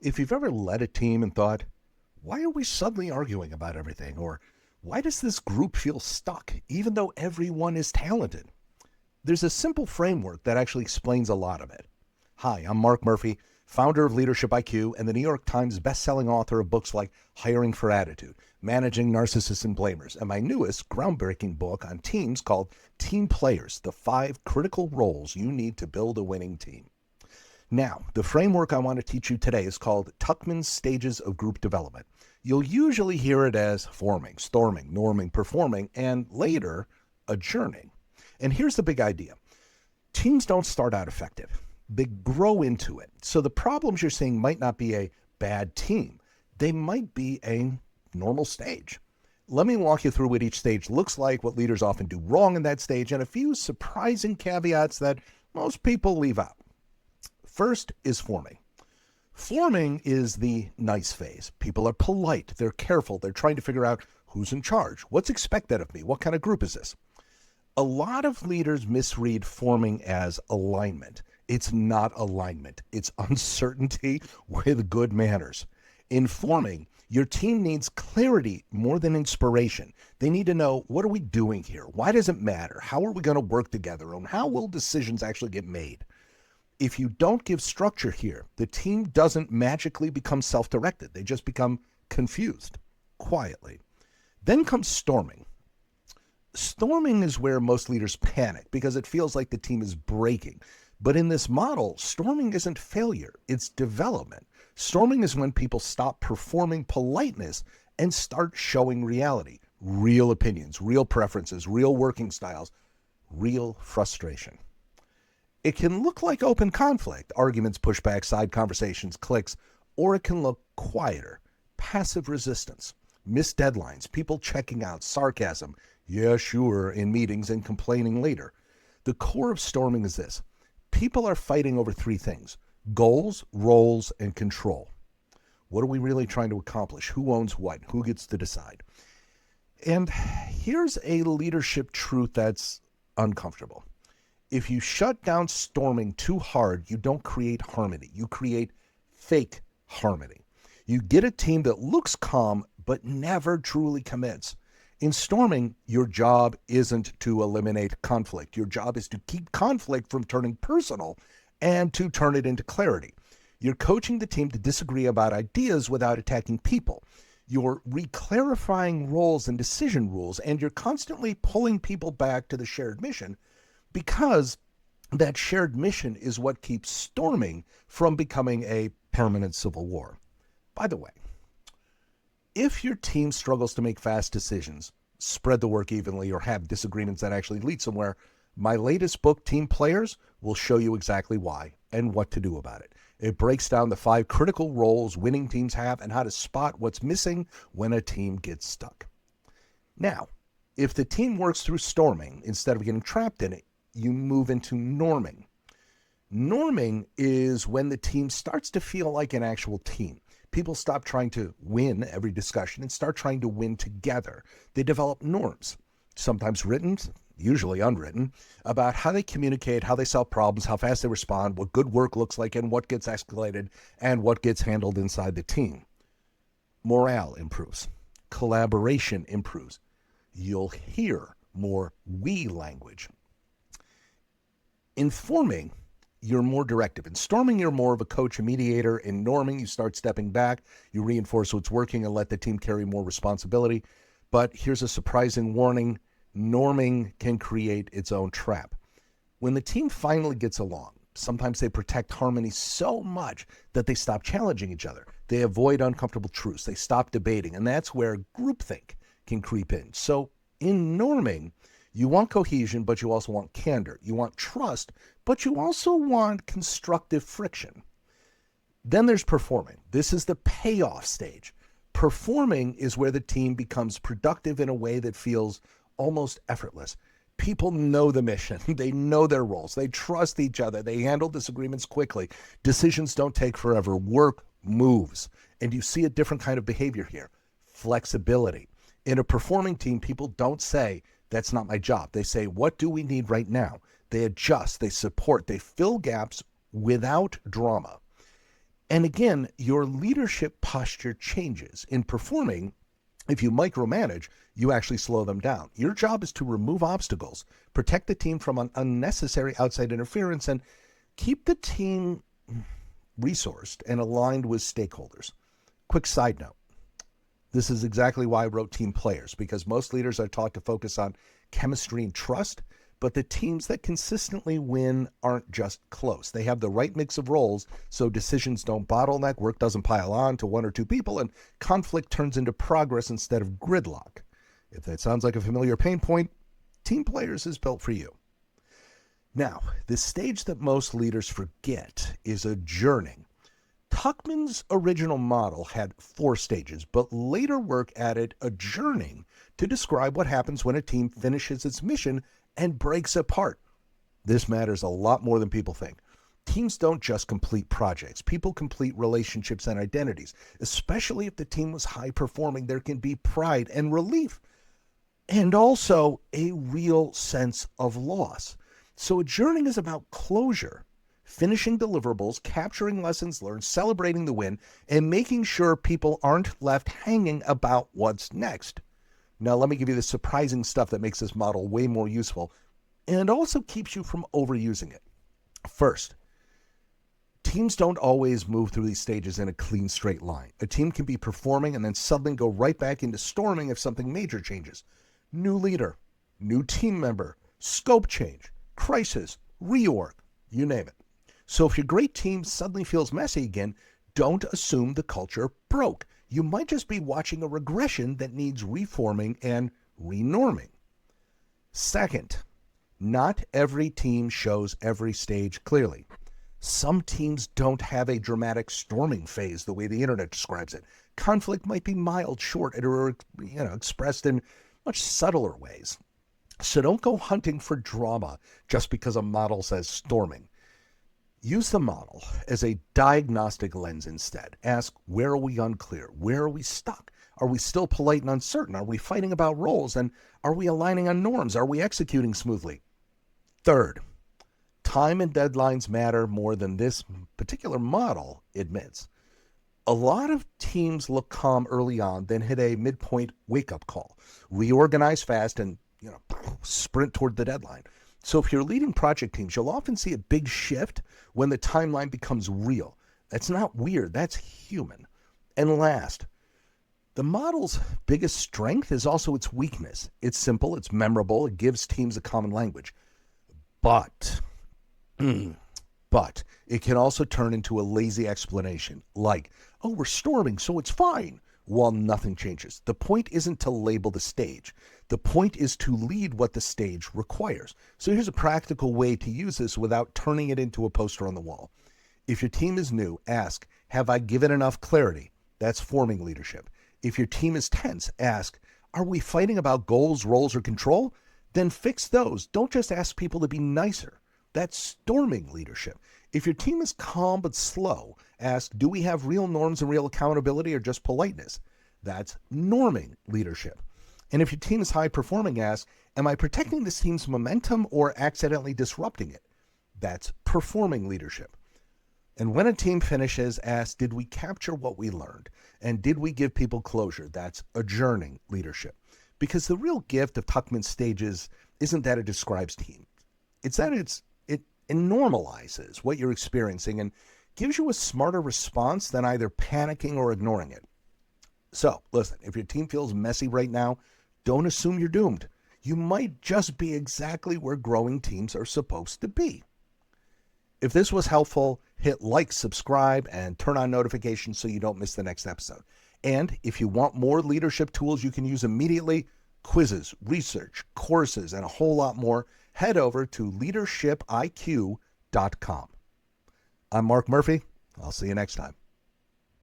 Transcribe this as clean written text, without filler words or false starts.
If you've ever led a team and thought, why are we suddenly arguing about everything? Or why does this group feel stuck, even though everyone is talented? There's a simple framework that actually explains a lot of it. Hi, I'm Mark Murphy, founder of Leadership IQ and the New York Times bestselling author of books like Hiring for Attitude, Managing Narcissists and Blamers, and my newest groundbreaking book on teams called Team Players, the 5 critical roles you need to build a winning team. Now, the framework I want to teach you today is called Tuckman's Stages of Group Development. You'll usually hear it as forming, storming, norming, performing, and later, adjourning. And here's the big idea. Teams don't start out effective. They grow into it. So the problems you're seeing might not be a bad team. They might be a normal stage. Let me walk you through what each stage looks like, what leaders often do wrong in that stage, and a few surprising caveats that most people leave out. First is forming. Forming is the nice phase. People are polite, they're careful, they're trying to figure out who's in charge, what's expected of me, what kind of group is this? A lot of leaders misread forming as alignment. It's not alignment, it's uncertainty with good manners. In forming, your team needs clarity more than inspiration. They need to know, what are we doing here? Why does it matter? How are we going to work together? And how will decisions actually get made? If you don't give structure here, the team doesn't magically become self-directed. They just become confused, quietly. Then comes storming. Storming is where most leaders panic because it feels like the team is breaking. But in this model, storming isn't failure, it's development. Storming is when people stop performing politeness and start showing reality, real opinions, real preferences, real working styles, real frustration. It can look like open conflict, arguments, pushback, side conversations, cliques, or it can look quieter, passive resistance, missed deadlines, people checking out, sarcasm, yeah, sure, in meetings and complaining later. The core of storming is this. People are fighting over 3 things: goals, roles, and control. What are we really trying to accomplish? Who owns what? Who gets to decide? And here's a leadership truth that's uncomfortable. If you shut down storming too hard, you don't create harmony. You create fake harmony. You get a team that looks calm but never truly commits. In storming, your job isn't to eliminate conflict. Your job is to keep conflict from turning personal and to turn it into clarity. You're coaching the team to disagree about ideas without attacking people. You're reclarifying roles and decision rules, and you're constantly pulling people back to the shared mission, because that shared mission is what keeps storming from becoming a permanent civil war. By the way, if your team struggles to make fast decisions, spread the work evenly, or have disagreements that actually lead somewhere, my latest book, Team Players, will show you exactly why and what to do about it. It breaks down the 5 critical roles winning teams have and how to spot what's missing when a team gets stuck. Now, if the team works through storming instead of getting trapped in it, you move into norming. Norming is when the team starts to feel like an actual team. People stop trying to win every discussion and start trying to win together. They develop norms, sometimes written, usually unwritten, about how they communicate, how they solve problems, how fast they respond, what good work looks like, and what gets escalated, and what gets handled inside the team. Morale improves. Collaboration improves. You'll hear more we language. In forming, you're more directive. In storming, you're more of a coach and mediator. In norming, you start stepping back. You reinforce what's working and let the team carry more responsibility. But here's a surprising warning. Norming can create its own trap. When the team finally gets along, sometimes they protect harmony so much that they stop challenging each other. They avoid uncomfortable truths. They stop debating. And that's where groupthink can creep in. So in norming, you want cohesion, but you also want candor. You want trust, but you also want constructive friction. Then there's performing. This is the payoff stage. Performing is where the team becomes productive in a way that feels almost effortless. People know the mission. They know their roles. They trust each other. They handle disagreements quickly. Decisions don't take forever. Work moves. And you see a different kind of behavior here. Flexibility. In a performing team, people don't say, that's not my job. They say, what do we need right now? They adjust, they support, they fill gaps without drama. And again, your leadership posture changes. In performing, if you micromanage, you actually slow them down. Your job is to remove obstacles, protect the team from unnecessary outside interference, and keep the team resourced and aligned with stakeholders. Quick side note. This is exactly why I wrote Team Players, because most leaders are taught to focus on chemistry and trust, but the teams that consistently win aren't just close. They have the right mix of roles, so decisions don't bottleneck, work doesn't pile on to one or two people, and conflict turns into progress instead of gridlock. If that sounds like a familiar pain point, Team Players is built for you. Now, the stage that most leaders forget is adjourning. Tuckman's original model had 4 stages, but later work added adjourning to describe what happens when a team finishes its mission and breaks apart. This matters a lot more than people think. Teams don't just complete projects. People complete relationships and identities. Especially if the team was high performing, there can be pride and relief, and also a real sense of loss. So adjourning is about closure. Finishing deliverables, capturing lessons learned, celebrating the win, and making sure people aren't left hanging about what's next. Now, let me give you the surprising stuff that makes this model way more useful and also keeps you from overusing it. First, teams don't always move through these stages in a clean, straight line. A team can be performing and then suddenly go right back into storming if something major changes. New leader, new team member, scope change, crisis, reorg, you name it. So if your great team suddenly feels messy again, don't assume the culture broke. You might just be watching a regression that needs reforming and renorming. Second, not every team shows every stage clearly. Some teams don't have a dramatic storming phase the way the internet describes it. Conflict might be mild, short, or expressed in much subtler ways. So don't go hunting for drama just because a model says storming. Use the model as a diagnostic lens instead. Ask, where are we unclear? Where are we stuck? Are we still polite and uncertain? Are we fighting about roles? And are we aligning on norms? Are we executing smoothly? Third, time and deadlines matter more than this particular model admits. A lot of teams look calm early on, then hit a midpoint wake-up call, reorganize fast, and sprint toward the deadline. So if you're leading project teams, you'll often see a big shift when the timeline becomes real. That's not weird, that's human. And last, the model's biggest strength is also its weakness. It's simple, it's memorable, it gives teams a common language. But it can also turn into a lazy explanation, like, oh, we're storming, so it's fine, while nothing changes. The point isn't to label the stage. The point is to lead what the stage requires. So here's a practical way to use this without turning it into a poster on the wall. If your team is new, ask, have I given enough clarity? That's forming leadership. If your team is tense, ask, are we fighting about goals, roles, or control? Then fix those. Don't just ask people to be nicer. That's storming leadership. If your team is calm but slow, ask, do we have real norms and real accountability or just politeness? That's norming leadership. And if your team is high performing, ask, am I protecting this team's momentum or accidentally disrupting it? That's performing leadership. And when a team finishes, ask, did we capture what we learned? And did we give people closure? That's adjourning leadership. Because the real gift of Tuckman's stages isn't that it describes teams. It's that it normalizes what you're experiencing and gives you a smarter response than either panicking or ignoring it. So, listen, if your team feels messy right now, don't assume you're doomed. You might just be exactly where growing teams are supposed to be. If this was helpful, hit like, subscribe, and turn on notifications so you don't miss the next episode. And if you want more leadership tools you can use immediately, quizzes, research, courses, and a whole lot more, head over to leadershipiq.com. I'm Mark Murphy. I'll see you next time.